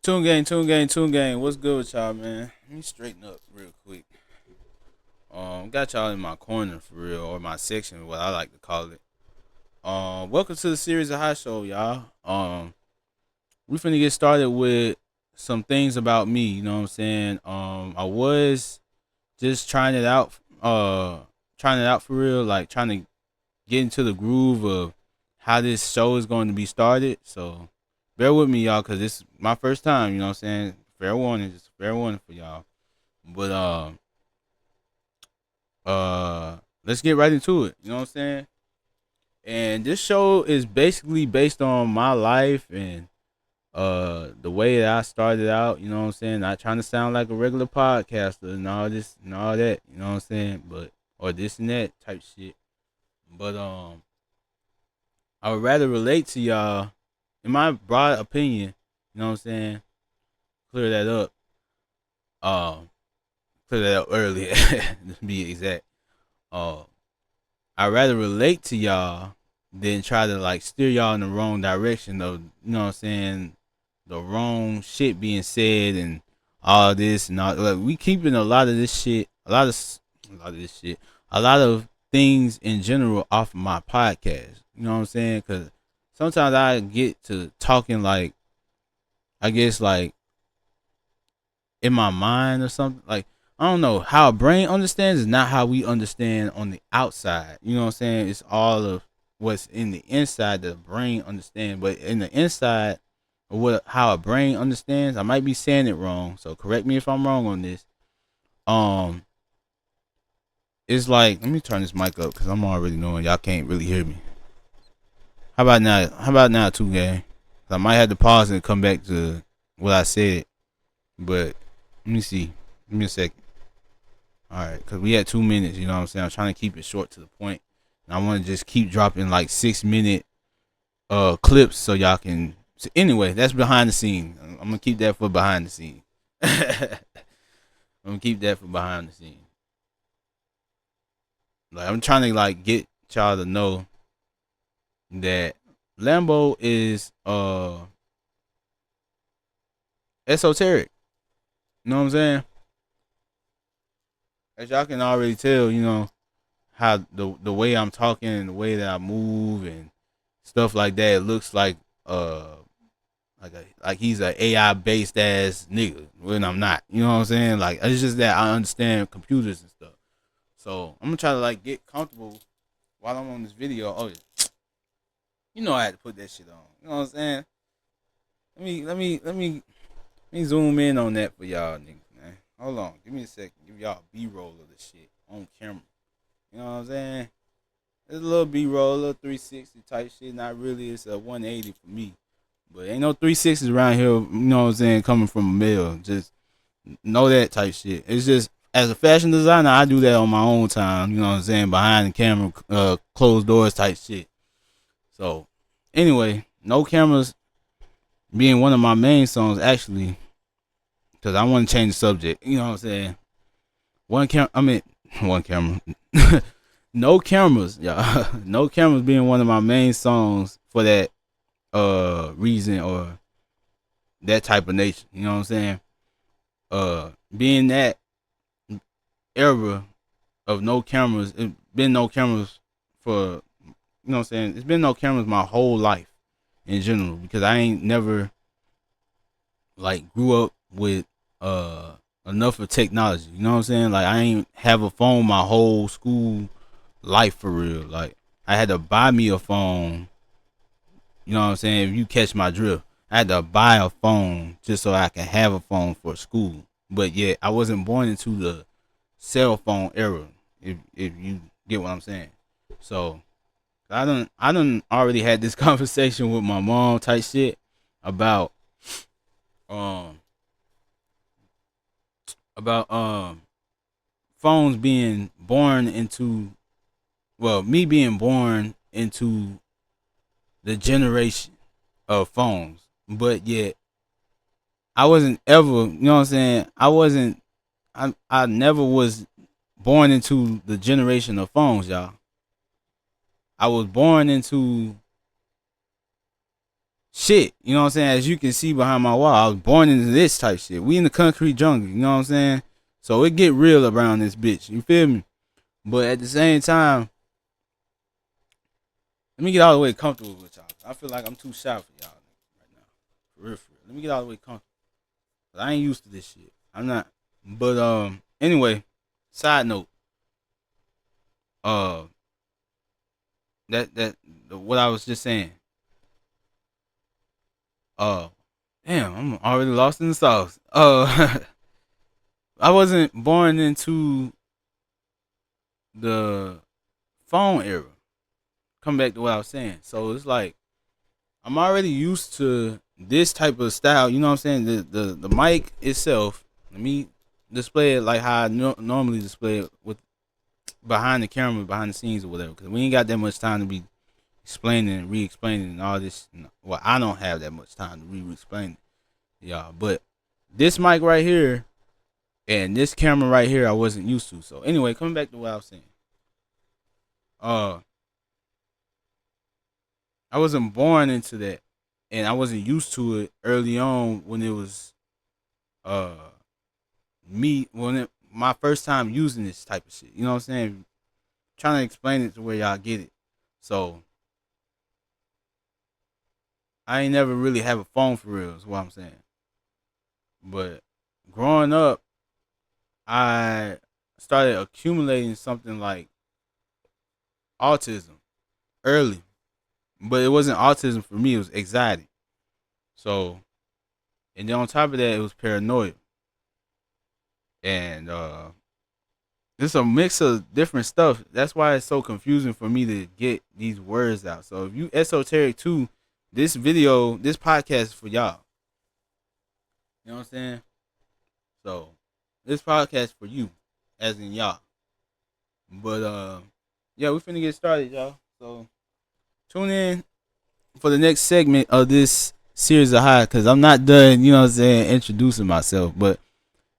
Tune gang. What's good with y'all, man? Let me straighten up real quick. Got y'all in my corner for real, or my section, what I like to call it. Welcome to the series of High Show, y'all. We finna get started with some things about me. You know what I'm saying? I was just trying it out for real, like trying to get into the groove of how this show is going to be started. So bear with me, y'all, cause this is my first time. You know what I'm saying? Fair warning, just fair warning for y'all. But let's get right into it. You know what I'm saying? And this show is basically based on my life and the way that I started out. You know what I'm saying? Not trying to sound like a regular podcaster and all this and all that. You know what I'm saying? But or this and that type shit. But I would rather relate to y'all in my broad opinion. You know what I'm saying? Clear that up. Um, Clear that up earlier to be exact. Uh, I'd rather relate to y'all than try to like steer y'all in the wrong direction of, you know what I'm saying, the wrong shit being said and all this and all. Like, we keeping a lot of this shit, a lot of things in general off of my podcast. You know what I'm saying? Because sometimes I get to talking like, I guess like in my mind or something. Like, I don't know, how a brain understands is not how we understand on the outside. You know what I'm saying? It's all of what's in the inside that the brain understands. But in the inside of what how a brain understands, I might be saying it wrong. So correct me if I'm wrong on this. Um, it's like, let me turn this mic up because I'm already knowing y'all can't really hear me. How about now? How about now, two gang? I might have to pause and come back to what I said. But let me see. Give me a second. All right, because we had 2 minutes. You know what I'm saying? I'm trying to keep it short to the point. And I want to just keep dropping like 6 minute clips so y'all can. So anyway, that's behind the scene. I'm gonna keep that for behind the scene. I'm gonna keep that for behind the scene. Like, I'm trying to like get y'all to know that Lambo is esoteric. You know what I'm saying? As y'all can already tell, you know how the way I'm talking and the way that I move and stuff like that. It looks like he's a AI based ass nigga when I'm not. You know what I'm saying? Like, it's just that I understand computers and stuff. So I'm gonna try to like get comfortable while I'm on this video. Oh, yeah. You know I had to put that shit on. You know what I'm saying? Let me zoom in on that for y'all niggas, man. Hold on, give me a second. Give y'all a B-roll of the shit on camera. You know what I'm saying? It's a little B-roll, a little 360 type shit. Not really. It's a 180 for me. But ain't no 360s around here, you know what I'm saying, coming from a male. Just know that type shit. It's just, as a fashion designer, I do that on my own time, you know what I'm saying, behind the camera, closed doors type shit. So, anyway, No Cameras being one of my main songs, actually, because I want to change the subject, you know what I'm saying? One camera. No Cameras, y'all. No Cameras being one of my main songs for that reason or that type of nature. You know what I'm saying? Being that era of no cameras, it been no cameras for, you know what I'm saying? It's been no cameras my whole life in general because I ain't never like grew up with enough of technology. You know what I'm saying? Like, I ain't have a phone my whole school life for real. Like, I had to buy me a phone. You know what I'm saying? If you catch my drift, I had to buy a phone just so I can have a phone for school. But yet, I wasn't born into the cell phone era. If you get what I'm saying. So I done already had this conversation with my mom type shit about um about phones being born into, well, me being born into the generation of phones. But yet I wasn't ever, you know what I'm saying? I never was born into the generation of phones, y'all. I was born into shit. You know what I'm saying? As you can see behind my wall, I was born into this type shit. We in the concrete jungle. You know what I'm saying? So it get real around this bitch. You feel me? But at the same time, let me get all the way comfortable with y'all. I feel like I'm too shy for y'all right now. For real, for real. Let me get all the way comfortable. I ain't used to this shit. I'm not. But anyway, side note. Uh what I was just saying. Uh damn, I'm already lost in the sauce. I wasn't born into the phone era. Come back to what I was saying. So it's like I'm already used to this type of style. You know what I'm saying? The mic itself. Let me display it like how I normally display it with behind the camera, behind the scenes or whatever. Because we ain't got that much time to be explaining and re-explaining and all this. Well, I don't have that much time to re-explain it, y'all. But this mic right here and this camera right here, I wasn't used to. So anyway, coming back to what I was saying. I wasn't born into that, and I wasn't used to it early on when it was uh my first time using this type of shit. You know what I'm saying? Trying to explain it to where y'all get it. So I ain't never really have a phone for real, is what I'm saying. But growing up, I started accumulating something like autism early. But it wasn't autism for me, it was anxiety. So, and then on top of that, it was paranoia. And it's a mix of different stuff. That's why it's so confusing for me to get these words out. So if you esoteric too, this podcast is for y'all. You know what I'm saying? So this podcast for you, as in y'all. But yeah, we finna get started, y'all. So tune in for the next segment of this series of high, because I'm not done, you know what I'm saying, introducing myself. But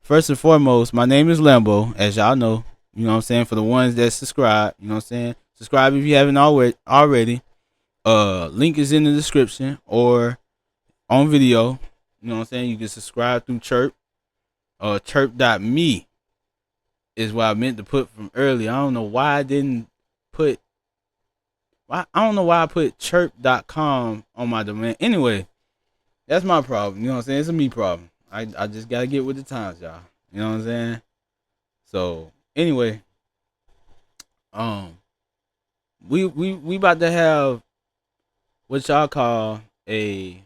first and foremost, my name is Lambo, as y'all know. You know what I'm saying? For the ones that subscribe, you know what I'm saying? Subscribe if you haven't already. Link is in the description or on video. You know what I'm saying? You can subscribe through Chirp. Chirp.me is what I meant to put from earlier. I don't know why I didn't put I don't know why I put chirp.com on my domain. Anyway, that's my problem. You know what I'm saying? It's a me problem. I just gotta get with the times, y'all. You know what I'm saying? So anyway, um, we about to have what y'all call a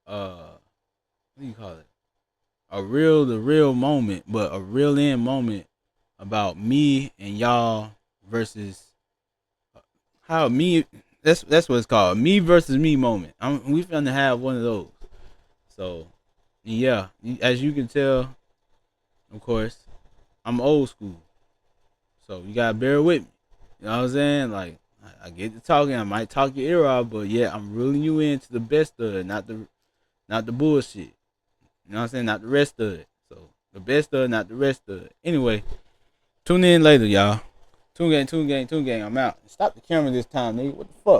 what do you call it? A real moment, but a real end moment about me and y'all versus how me. That's what it's called. Me versus me moment. We finna have one of those. So yeah, as you can tell, of course, I'm old school. So you gotta bear with me. You know what I'm saying? Like I get to talking, I might talk your ear off, but yeah, I'm reeling you into the best of it, not the bullshit. You know what I'm saying? Not the rest of it. So the best of it, not the rest of it. Anyway, tune in later, y'all. Tune gang. I'm out. Stop the camera this time, nigga. What the fuck?